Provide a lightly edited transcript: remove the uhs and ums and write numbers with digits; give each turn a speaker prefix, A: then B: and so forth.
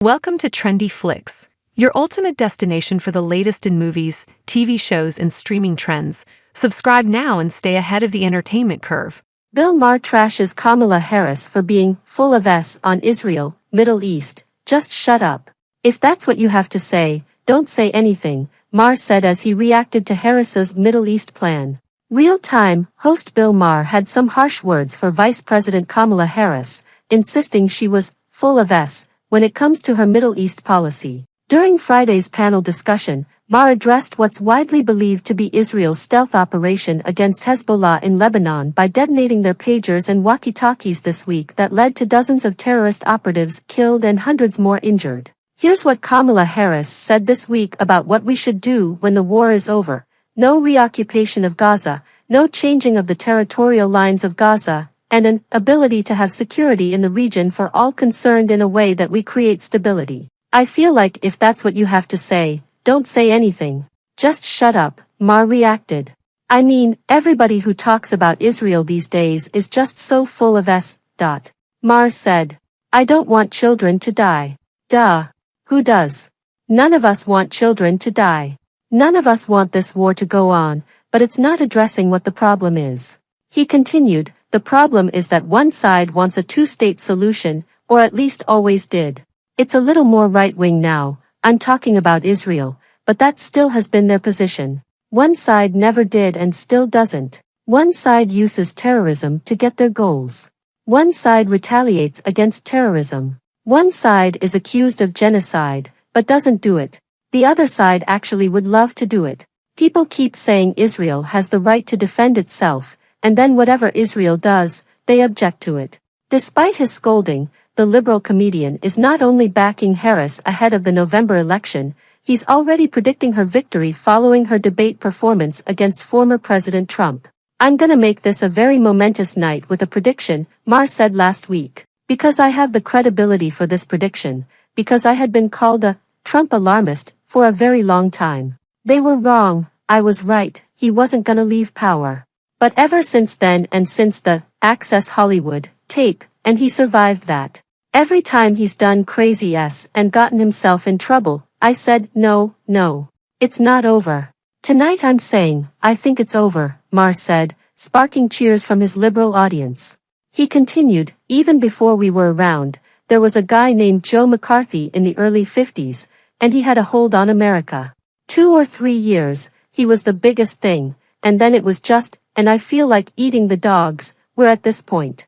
A: Welcome to Trendy Flicks, your ultimate destination for the latest in movies, TV shows, and streaming trends. Subscribe now and stay ahead of the entertainment curve.
B: Bill Maher trashes Kamala Harris for being full of S on Israel, Middle East. Just shut up. If that's what you have to say, don't say anything, Maher said as he reacted to Harris's Middle East plan. Real-time, host Bill Maher had some harsh words for Vice President Kamala Harris, insisting she was full of S when it comes to her Middle East policy. During Friday's panel discussion, Maher addressed what's widely believed to be Israel's stealth operation against Hezbollah in Lebanon by detonating their pagers and walkie-talkies this week that led to dozens of terrorist operatives killed and hundreds more injured. Here's what Kamala Harris said this week about what we should do when the war is over. No reoccupation of Gaza, no changing of the territorial lines of Gaza, and an ability to have security in the region for all concerned in a way that we create stability. I feel like if that's what you have to say, don't say anything. Just shut up, Maher reacted. I mean, everybody who talks about Israel these days is just so full of S. Maher said. I don't want children to die. Duh. Who does? None of us want children to die. None of us want this war to go on, but it's not addressing what the problem is. He continued, the problem is that one side wants a two-state solution, or at least always did. It's a little more right-wing now, I'm talking about Israel, but that still has been their position. One side never did and still doesn't. One side uses terrorism to get their goals. One side retaliates against terrorism. One side is accused of genocide, but doesn't do it. The other side actually would love to do it. People keep saying Israel has the right to defend itself, and then whatever Israel does, they object to it. Despite his scolding, the liberal comedian is not only backing Harris ahead of the November election, he's already predicting her victory following her debate performance against former President Trump. I'm gonna make this a very momentous night with a prediction, Maher said last week. Because I have the credibility for this prediction, because I had been called a Trump alarmist for a very long time. They were wrong, I was right, he wasn't gonna leave power. But ever since then and since the Access Hollywood tape, and he survived that. Every time he's done crazy S and gotten himself in trouble, I said, no, it's not over. Tonight I'm saying, I think it's over, Maher said, sparking cheers from his liberal audience. He continued, even before we were around, there was a guy named Joe McCarthy in the early 50s, and he had a hold on America. 2 or 3 years, he was the biggest thing, and then it was just, and I feel like eating the dogs, we're at this point.